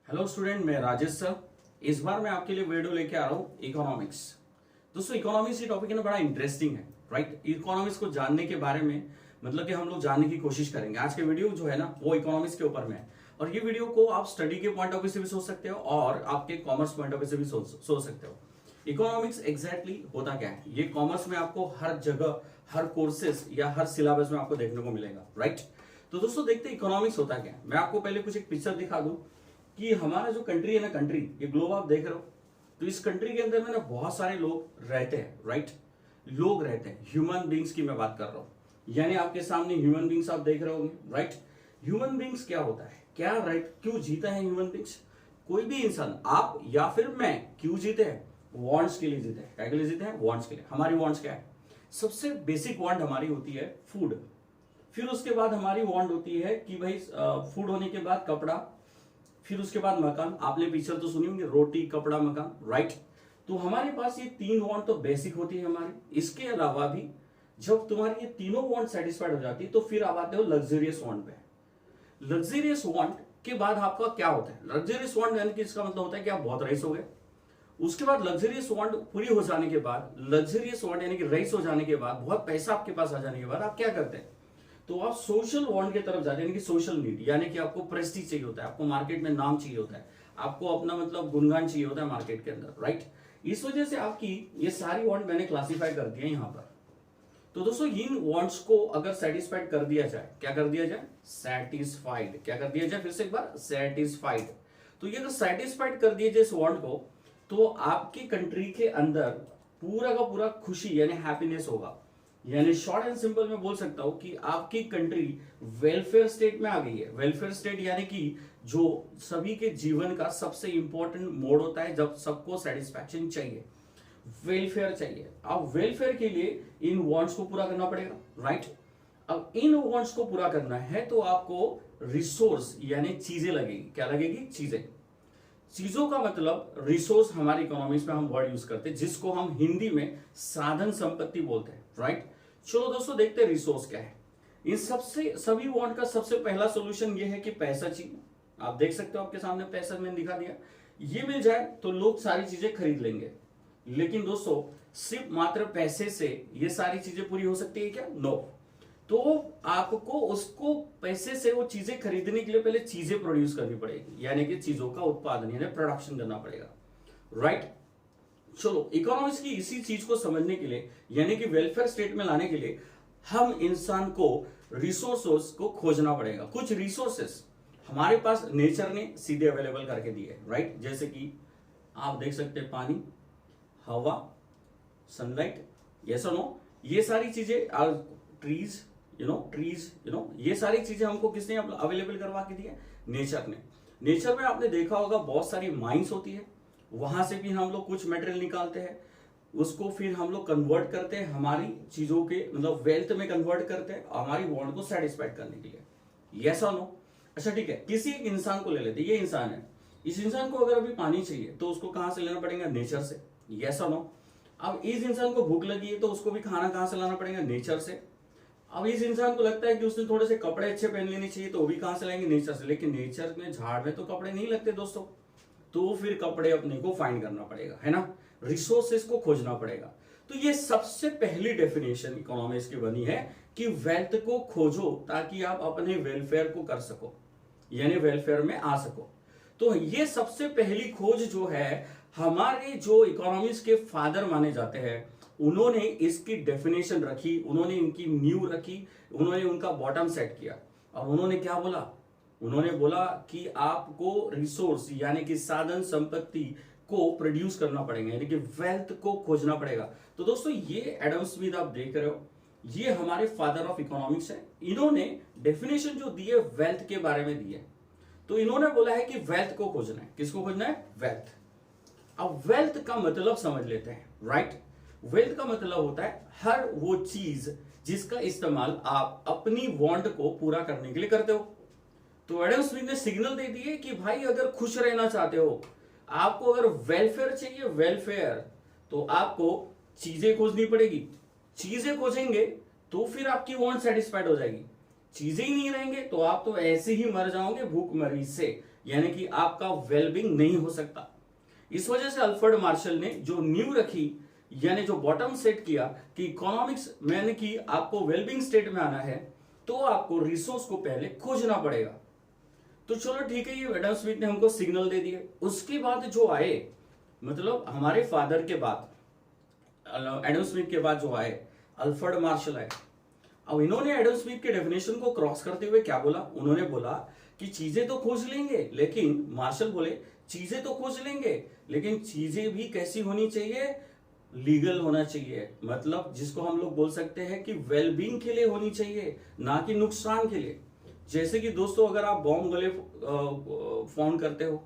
Hello student, मैं Rajesh sir. इस बार मैं आपके लिए वीडियो लेके आ रहा हूँ इकोनॉमिक्स। दोस्तों, इकोनॉमिक्स ये टॉपिक है ना, बड़ा इंटरेस्टिंग है, राइट। इकोनॉमिक्स को जानने के बारे में मतलब कि हम लोग जानने की कोशिश करेंगे। आज के वीडियो जो है ना वो इकोनॉमिक्स के ऊपर में है, और ये वीडियो को आप स्टडी के पॉइंट ऑफ व्यू से भी सोच सकते हो और आपके कॉमर्स पॉइंट ऑफ व्यू से भी सोच सकते हो। इकोनॉमिक्स एग्जैक्टली होता क्या है, ये कॉमर्स में आपको हर जगह, हर कोर्सेज या हर सिलेबस में आपको देखने को मिलेगा, राइट। तो दोस्तों, देखते हैं इकोनॉमिक्स होता क्या है। मैं आपको पहले कुछ एक पिक्चर दिखा दूं कि हमारा जो कंट्री है ना, कंट्री ये ग्लोब आप देख रहे हो, तो इस कंट्री के अंदर में ना बहुत सारे लोग रहते हैं, राइट। लोग रहते हैं, ह्यूमन बींग्स की मैं बात कर रहा हूं। यानी आपके सामने ह्यूमन बींग्स आप देख रहे होंगे, राइट। ह्यूमन बींग्स क्या होता है, क्या राइट, क्यों जीता है ह्यूमन बींग्स? कोई भी इंसान, आप या फिर मैं, क्यों जीते हैं? वांट्स के लिए जीते हैं। क्या के लिए जीते हैं? वांट्स के लिए। हमारी वांट्स क्या है? सबसे बेसिक वांट हमारी होती है फूड। फिर उसके बाद हमारी वांट होती है कि भाई फूड होने के बाद कपड़ा, फिर उसके बाद मकान। आपने पिक्चर तो सुनी होंगी, रोटी कपड़ा मकान, राइट। तो हमारे पास ये तीन वांट तो बेसिक होती है हमारी। इसके अलावा भी जब तुम्हारी ये तीनों वांट सेटिस्फाइड हो जाती है तो फिर आप आते हो लग्जरियस वांट पे। लग्जरियस वांट के बाद आपका क्या होता है? लग्जरियस वांट यानी कि इसका मतलब होता है कि आप बहुत रईस हो गए। उसके बाद लग्जरियस वांट पूरी हो जाने के बाद, लग्जरियस वांट यानी कि रईस हो जाने के बाद, बहुत पैसा आपके पास आ जाने के बाद आप क्या करते हैं? तो आप सोशल वांट की तरफ जाते हैं, यानी कि सोशल नीड, यानी कि आपको प्रेस्टीज चाहिए होता है, आपको मार्केट में नाम चाहिए होता है, आपको अपना मतलब गुणगान चाहिए होता है मार्केट के अंदर, राइट। इस वजह से आपकी ये सारी वांट मैंने क्लासिफाई कर दिया यहां पर। तो दोस्तों, इन वांट्स को अगर सेटिस्फाइड कर दिया जाए, क्या कर दिया जाए? सेटिस्फाइड। क्या कर दिया जाए? फिर से एक बार, सेटिस्फाइड। तो ये अगर सेटिस्फाइड कर दिया जाए इस वांट को, तो आपकी कंट्री के अंदर पूरा का पूरा खुशी यानी हैप्पीनेस होगा। यानी शॉर्ट एंड सिंपल में बोल सकता हूं कि आपकी कंट्री वेलफेयर स्टेट में आ गई है। वेलफेयर स्टेट यानी कि जो सभी के जीवन का सबसे इंपॉर्टेंट मोड होता है जब सबको सेटिस्फैक्शन चाहिए, वेलफेयर चाहिए। अब वेलफेयर के लिए इन वांट्स को पूरा करना पड़ेगा, राइट। अब इन वांट्स को पूरा करना है तो आपको रिसोर्स यानी चीजें लगेगी। क्या लगेगी? चीजें। चीजों का मतलब रिसोर्स हमारी इकोनॉमिक्स में हम वर्ड यूज करते हैं जिसको हम हिंदी में साधन संपत्ति बोलते हैं, राइट। चलो दोस्तों, देखते हैं रिसोर्स क्या है। इन सबसे सभी वांट का सबसे पहला सॉल्यूशन ये है कि पैसा चाहिए। आप देख सकते हो, आपके सामने पैसा मैंने दिखा दिया। ये मिल जाए तो लोग सारी चीजें खरीद लेंगे। लेकिन दोस्तों, सिर्फ मात्र पैसे से ये सारी चीजें पूरी हो सकती है क्या? नो। तो आपको उसको पैसे से वो चीजें खरीदने के लिए पहले चीजें प्रोड्यूस करनी पड़ेगी, यानी कि चीजों का उत्पादन यानी प्रोडक्शन करना पड़ेगा, राइट। चलो, इकोनॉमिक्स की इसी चीज को समझने के लिए यानी कि वेलफेयर स्टेट में लाने के लिए हम इंसान को रिसोर्सेस को खोजना पड़ेगा। कुछ रिसोर्सेस हमारे पास नेचर ने सीधे अवेलेबल करके दिए, राइट। जैसे कि आप देख सकते हैं पानी, हवा, सनलाइट, यस और नो, ये सारी चीजें, ट्रीज, ये सारी चीजें हमको किसने अवेलेबल करवा के दी है? नेचर ने। नेचर में आपने देखा होगा बहुत सारी माइंस होती है, वहां से भी हम लोग कुछ मटेरियल निकालते हैं, उसको फिर हम लोग कन्वर्ट करते हैं हमारी चीजों के मतलब वेल्थ में कन्वर्ट करते हैं हमारी वांट को सेटिस्फाइड करने के लिए, यस और नो। अच्छा ठीक है, किसी एक इंसान को ले लेते, ये इंसान है, इस इंसान को अगर अभी पानी चाहिए तो उसको कहां से लेना पड़ेगा? नेचर से, यस और नो। अब इस इंसान को भूख लगी है तो उसको भी खाना कहां से लाना पड़ेगा? नेचर से। अब इस इंसान को लगता है कि उसने थोड़े से कपड़े अच्छे पहन लेने चाहिए तो वो भी कहां से लाएंगे? नेचर से। लेकिन नेचर में, झाड़ में तो कपड़े नहीं लगते दोस्तों, तो फिर कपड़े अपने को फाइंड करना पड़ेगा, है ना। रिसोर्सेस को खोजना पड़ेगा। तो ये सबसे पहली डेफिनेशन इकोनॉमिक्स की बनी है कि वेल्थ को खोजो ताकि आप अपने वेलफेयर को कर सको, यानी वेलफेयर में आ सको। तो ये सबसे पहली खोज जो है, हमारे जो इकोनॉमिक्स के फादर माने जाते हैं, उन्होंने इसकी डेफिनेशन रखी, उन्होंने इनकी नींव रखी, उन्होंने उनका बॉटम सेट किया। और उन्होंने क्या बोला? उन्होंने बोला कि आपको रिसोर्स यानी कि साधन संपत्ति को प्रोड्यूस करना पड़ेगा, यानी कि वेल्थ को खोजना पड़ेगा। तो दोस्तों, ये एडम स्मिथ आप देख रहे हो, ये हमारे फादर ऑफ इकोनॉमिक्स है। इन्होंने डेफिनेशन जो दी है वेल्थ के बारे में दी है। तो इन्होंने बोला है कि वेल्थ को खोजना है। किसको खोजना है? वेल्थ। अब वेल्थ का मतलब समझ लेते हैं, राइट। वेल्थ का मतलब होता है हर वो चीज जिसका इस्तेमाल आप अपनी वांट को पूरा करने के लिए करते हो। तो एडम स्मिथ ने सिग्नल दे दिए कि भाई अगर खुश रहना चाहते हो, आपको अगर वेलफेयर चाहिए, वेलफेयर, तो आपको चीजें खोजनी पड़ेगी। चीजें खोजेंगे तो फिर आपकी वांट सेटिस्फाइड हो जाएगी। चीजें ही नहीं रहेंगे तो आप तो ऐसे ही मर जाओगे भूखमरी से, यानी कि आपका वेलबींग नहीं हो सकता। इस वजह से अल्फ्रेड मार्शल ने जो नींव रखी, यानी जो बॉटम सेट किया कि इकोनॉमिक्स यानी कि आपको वेलबींग स्टेट में आना है तो आपको रिसोर्स को पहले खोजना पड़ेगा। तो चलो ठीक है, ये एडम स्मिथ ने हमको सिग्नल दे दिए। उसके बाद जो आए, मतलब हमारे फादर के बाद, एडम स्मिथ के बाद जो आए अल्फ्रेड मार्शल आए। अब इन्होंने एडम स्मिथ के डेफिनेशन को क्रॉस करते हुए क्या बोला, उन्होंने बोला कि चीजें तो खोज लेंगे, लेकिन मार्शल बोले चीजें तो खोज लेंगे लेकिन चीजें भी कैसी होनी चाहिए, लीगल होना चाहिए। मतलब जिसको हम लोग बोल सकते हैं कि वेलबींग के लिए होनी चाहिए, ना कि नुकसान के लिए। जैसे कि दोस्तों, अगर आप बॉम्ब गले फाउंड करते हो,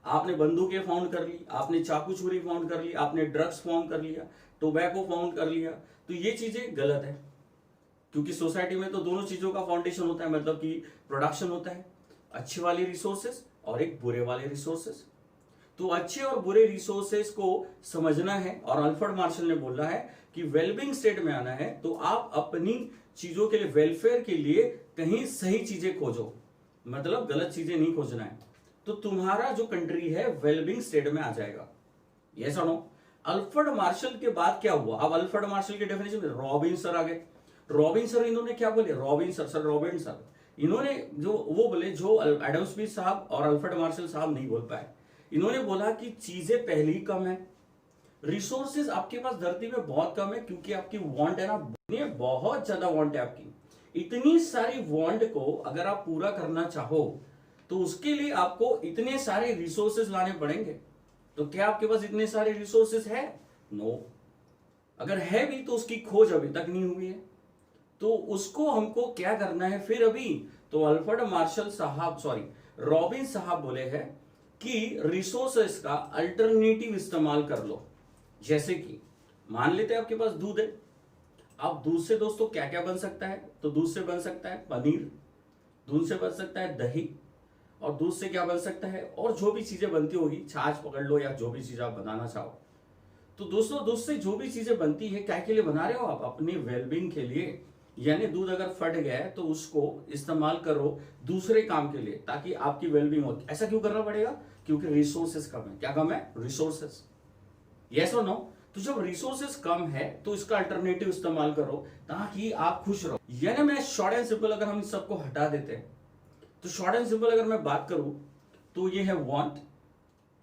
आपने बंदूकें फाउंड कर ली, आपने चाकू छुरी फाउंड कर ली, आपने ड्रग्स फाउंड कर लिया, टोबैको फाउंड कर लिया, तो ये चीजें गलत है। क्योंकि सोसाइटी में तो दोनों चीजों का फाउंडेशन होता है, मतलब कि प्रोडक्शन होता है, अच्छे वाले रिसोर्सेस और एक बुरे वाले रिसोर्सेस। तो अच्छे और बुरे रिसोर्सेस को समझना है, और अल्फ्रेड मार्शल ने बोला है कि वेलबींग स्टेट में आना है तो आप अपनी चीजों के लिए, वेलफेयर के लिए कहीं सही चीजें खोजो, मतलब गलत चीजें नहीं खोजना है, तो तुम्हारा जो कंट्री है वेलबींग स्टेट में आ जाएगा। ये सुनो, अल्फ्रेड मार्शल के बाद क्या हुआ। अब अल्फ्रेड मार्शल के डेफिनेशन में रॉबिन सर आ गए। रॉबिन सर इन्होंने क्या बोले, रॉबिन सर रॉबिन सर इन्होंने जो वो बोले, जो एडम स्मिथ साहब और अल्फ्रेड मार्शल साहब नहीं बोल पाए। इन्होंने बोला कि चीजें पहले ही कम है, रिसोर्सेज आपके पास धरती में बहुत कम है, क्योंकि आपकी वांट है ना, बहुत ज्यादा वांट है आपकी। इतनी सारी वांट को अगर आप पूरा करना चाहो तो उसके लिए आपको इतने सारे रिसोर्सेज लाने पड़ेंगे। तो क्या आपके पास इतने सारे रिसोर्सेज है? नो। अगर है भी तो उसकी खोज अभी तक नहीं हुई है, तो उसको हमको क्या करना है फिर अभी। तो अल्फ्रेड मार्शल साहब, सॉरी रॉबिन साहब बोले हैं कि रिसोर्सेस का अल्टरनेटिव इस्तेमाल कर लो। जैसे कि मान लेते हैं आपके पास दूध है, अब दूध से दोस्तों क्या क्या बन सकता है, तो दूध से बन सकता है पनीर, दूध से बन सकता है दही, और दूध से क्या बन सकता है, और जो भी चीजें बनती होगी, छाछ पकड़ लो या जो भी चीज आप बनाना चाहो। तो दोस्तों दूध से जो भी चीजें बनती है, क्या के लिए बना रहे हो आप? अपनी वेलबींग के लिए। यानी दूध अगर फट गया है तो उसको इस्तेमाल करो दूसरे काम के लिए, ताकि आपकी वेलबींग हो। ऐसा क्यों करना पड़ेगा? क्योंकि रिसोर्सेस कम है। क्या कम है? रिसोर्सेस। यस और नो? तो जब रिसोर्सेस कम है तो इसका अल्टरनेटिव इस्तेमाल करो ताकि आप खुश रहो। यानी मैं शॉर्ट एंड सिंपल, अगर हम सबको हटा देते हैं तो शॉर्ट एंड सिंपल अगर मैं बात करूं तो ये है वांट,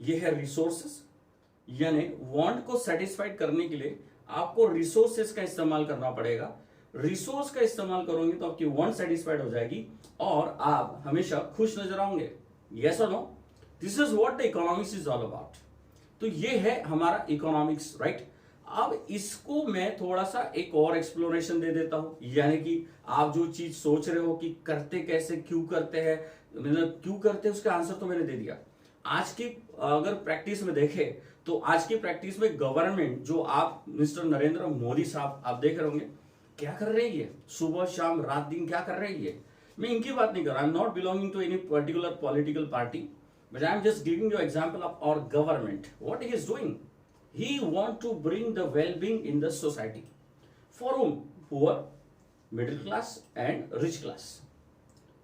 ये है रिसोर्सेस। यानी वांट को सेटिस्फाइड करने के लिए आपको रिसोर्सेस का इस्तेमाल करना पड़ेगा। रिसोर्स का इस्तेमाल करोगे तो आपकी वांट सेटिस्फाइड हो जाएगी और आप हमेशा खुश नजर आओगे। यस और no? This is what the economics is all about. तो ये है हमारा इकोनॉमिक्स, राइट। अब इसको मैं थोड़ा सा एक और एक्सप्लोरेशन दे देता हूं। यानी कि आप जो चीज सोच रहे हो कि करते कैसे, क्यों करते हैं, मतलब क्यों करते हैं, उसका आंसर तो मैंने दे दिया। आज की अगर प्रैक्टिस में देखें तो आज की प्रैक्टिस में गवर्नमेंट, जो आप मिस्टर नरेंद्र मोदी साहब आप देख रहे होंगे, क्या कर रही है, सुबह शाम रात दिन क्या कर रही है। मैं इनकी बात नहीं कर रहा, I am not belonging to any particular political party, but I am just giving you example of our government, what he is doing. He want to bring the well-being in the society. For whom? Poor, middle class and rich class.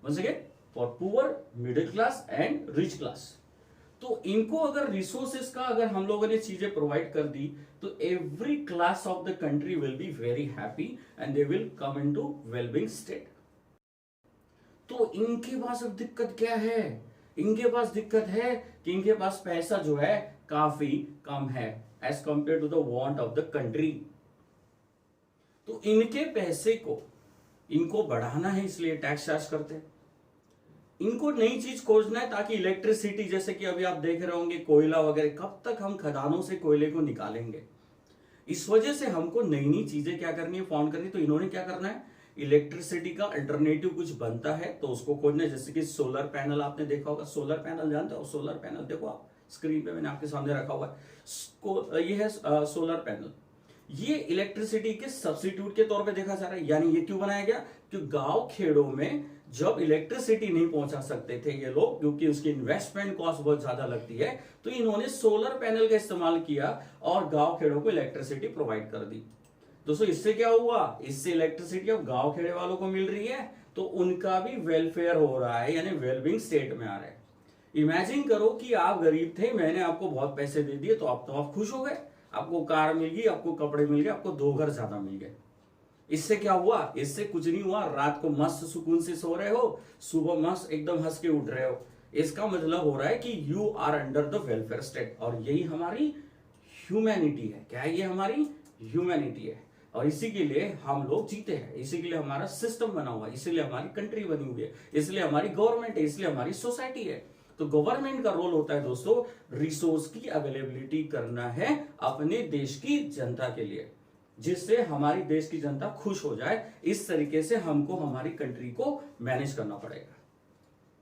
Once again, for poor, middle class and rich class. तो इनको अगर resources का अगर हम लोगों ने चीजें provide कर दी तो every class of the country will be very happy and they will come into wellbeing state. तो इनके पास अब दिक्कत क्या है? इनके पास दिक्कत है कि इनके पास पैसा जो है काफी कम है as compare to the want of the country. तो इनके पैसे को इनको बढ़ाना है, इसलिए टैक्स चार्ज करते हैं। इनको नई चीज खोजना है ताकि इलेक्ट्रिसिटी, जैसे कि अभी आप देख रहे होंगे कोयला वगैरह, कब तक हम खदानों से कोयले को निकालेंगे। इस वजह से हमको नई नई चीजें क्या करनी है, फाउंड करनी। तो इन्होंने क्या करना है, इलेक्ट्रिसिटी का अल्टरनेटिव कुछ बनता है तो उसको खोजना है। जैसे कि सोलर पैनल आपने देखा होगा, सोलर पैनल जानते हो? सोलर पैनल देखो आप स्क्रीन पे, मैंने आपके सामने रखा हुआ है। ये है सोलर पैनल। ये इलेक्ट्रिसिटी के सब्स्टिट्यूट के तौर पे देखा जा रहा है। यानी ये क्यों बनाया गया? क्योंकि गांव खेड़ों में जब इलेक्ट्रिसिटी नहीं पहुंचा सकते थे ये लोग, क्योंकि उसकी इन्वेस्टमेंट कॉस्ट बहुत ज्यादा लगती है, तो इन्होंने सोलर पैनल का इस्तेमाल किया और गांव खेड़ों को इलेक्ट्रिसिटी प्रोवाइड कर दी। दोस्तों इससे क्या हुआ, इससे इलेक्ट्रिसिटी अब गांव खेड़े वालों को मिल रही है तो उनका भी वेलफेयर हो रहा है, यानी वेलबींग स्टेट में आ रहा है। इमेजिन करो कि आप गरीब थे, मैंने आपको बहुत पैसे दे दिए, तो आप खुश हो गए, आपको कार मिल गई, आपको कपड़े मिल गए, आपको 2 घर ज्यादा मिल गए। इससे क्या हुआ? इससे कुछ नहीं हुआ। रात को मस्त सुकून से सो रहे हो, सुबह मस्त एकदम हंस के उठ रहे हो। इसका मतलब हो रहा है कि you are under the welfare state, और यही हमारी ह्यूमैनिटी है। क्या है? ये हमारी ह्यूमैनिटी है, और इसी के लिए हम लोग जीते हैं, इसी के लिए हमारा सिस्टम बना हुआ है, इसीलिए हमारी कंट्री बनी हुई है, इसलिए हमारी गवर्नमेंट है, इसलिए हमारी सोसाइटी है। तो गवर्नमेंट का रोल होता है दोस्तों, रिसोर्स की अवेलेबिलिटी करना है अपने देश की जनता के लिए, जिससे हमारी देश की जनता खुश हो जाए। इस तरीके से हमको हमारी कंट्री को मैनेज करना पड़ेगा।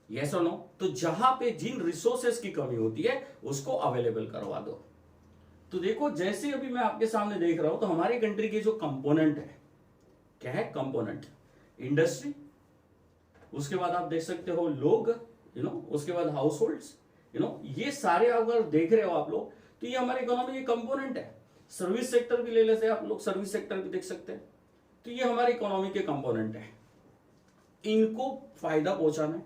यस और नो? तो जहां पे जिन रिसोर्सेस की कमी होती है उसको अवेलेबल करवा दो। तो देखो, जैसे अभी मैं आपके सामने देख रहा हूं, तो हमारी कंट्री के जो कंपोनेंट है, क्या है कंपोनेंट? इंडस्ट्री, उसके बाद आप देख सकते हो लोग, उसके बाद हाउस होल्ड्स, ये सारे अगर देख रहे हो आप लोग, तो ये हमारी इकोनॉमी के कंपोनेंट है। सर्विस सेक्टर भी ले लेते हैं आप लोग, सर्विस सेक्टर भी देख सकते हैं। तो ये हमारी इकोनॉमी के कंपोनेंट है। इनको फायदा पहुंचाना है,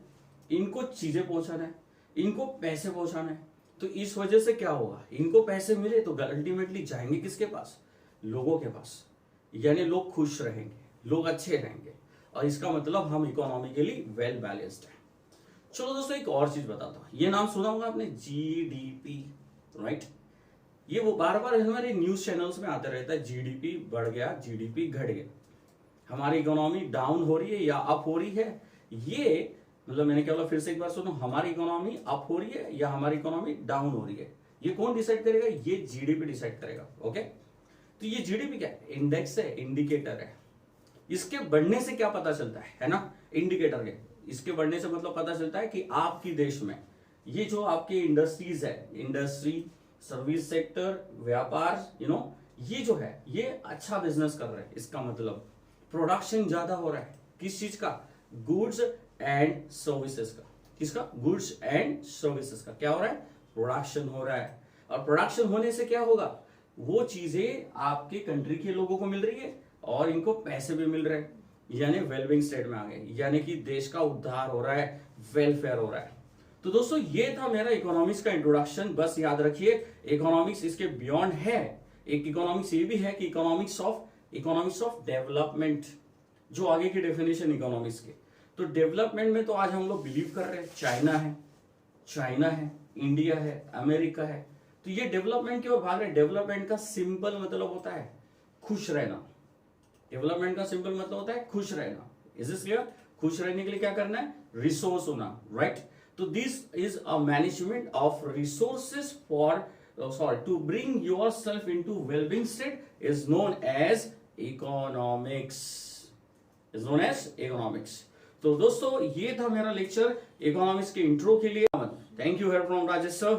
इनको चीजें पहुंचाना है, इनको पैसे पहुंचाना है। तो इस वजह से क्या होगा? इनको पैसे मिले तो अल्टीमेटली जाएंगे किसके पास? लोगों के पास। यानी लोग खुश रहेंगे, लोग अच्छे रहेंगे, और इसका मतलब हम इकोनॉमिकली वेल बैलेंस्ड है। चलो दोस्तों, एक और चीज बताता हूं। ये नाम सुना होगा आपने, जीडीपी, राइट? ये वो बार बार हमारे न्यूज चैनल्स में आते रहता है, जीडीपी बढ़ गया, जीडीपी घट गया, हमारी इकोनॉमी डाउन हो रही है या अप हो रही है। ये मतलब मैंने क्या बोला, फिर से एक बार सुनो, हमारी इकोनॉमी अप हो रही है या हमारी इकोनॉमी डाउन हो रही है, ये कौन डिसाइड करेगा? ये जीडीपी डिसाइड करेगा। ओके, तो ये जीडीपी क्या है? इंडेक्स है, इंडिकेटर है। इसके बढ़ने से क्या पता चलता है ना? इंडिकेटर के इसके बढ़ने से मतलब पता चलता है कि आपकी देश में ये जो आपके इंडस्ट्रीज है, इंडस्ट्री, सर्विस सेक्टर, व्यापार, ये जो है ये अच्छा बिजनेस कर रहे हैं। इसका मतलब प्रोडक्शन ज्यादा हो रहा है। किस चीज का? गुड्स एंड सर्विसेज का। किसका? गुड्स एंड सर्विसेज का क्या हो रहा है? प्रोडक्शन हो रहा है। और प्रोडक्शन होने से क्या होगा? वो चीजें आपके कंट्री के लोगों को मिल रही है और इनको पैसे भी मिल रहे हैं, यानी वेलबिंग स्टेट में आ गए, यानी कि देश का उद्धार हो रहा है, वेलफेयर हो रहा है। तो दोस्तों, ये था मेरा इकोनॉमिक्स का इंट्रोडक्शन। बस याद रखिए, इकोनॉमिक्स इसके बियॉन्ड है। एक इकोनॉमिक्स ये भी है कि इकोनॉमिक्स ऑफ डेवलपमेंट, जो आगे की डेफिनेशन इकोनॉमिक्स के। तो डेवलपमेंट में तो आज हम लोग बिलीव कर रहे हैं चाइना है, इंडिया है, अमेरिका है। तो ये डेवलपमेंट की ओर भाग रहे हैं। डेवलपमेंट का सिंपल मतलब होता है खुश रहना। डेवलपमेंट का सिंपल मतलब होता है खुश रहना। Is this clear? खुश रहने के लिए क्या करना है? रिसोर्स होना, राइट? तो this is a management of resources for to bring yourself into well-being state is known as economics. तो दोस्तों, ये था मेरा लेक्चर इकोनॉमिक्स के इंट्रो के लिए। Thank you, here from Rajesh sir.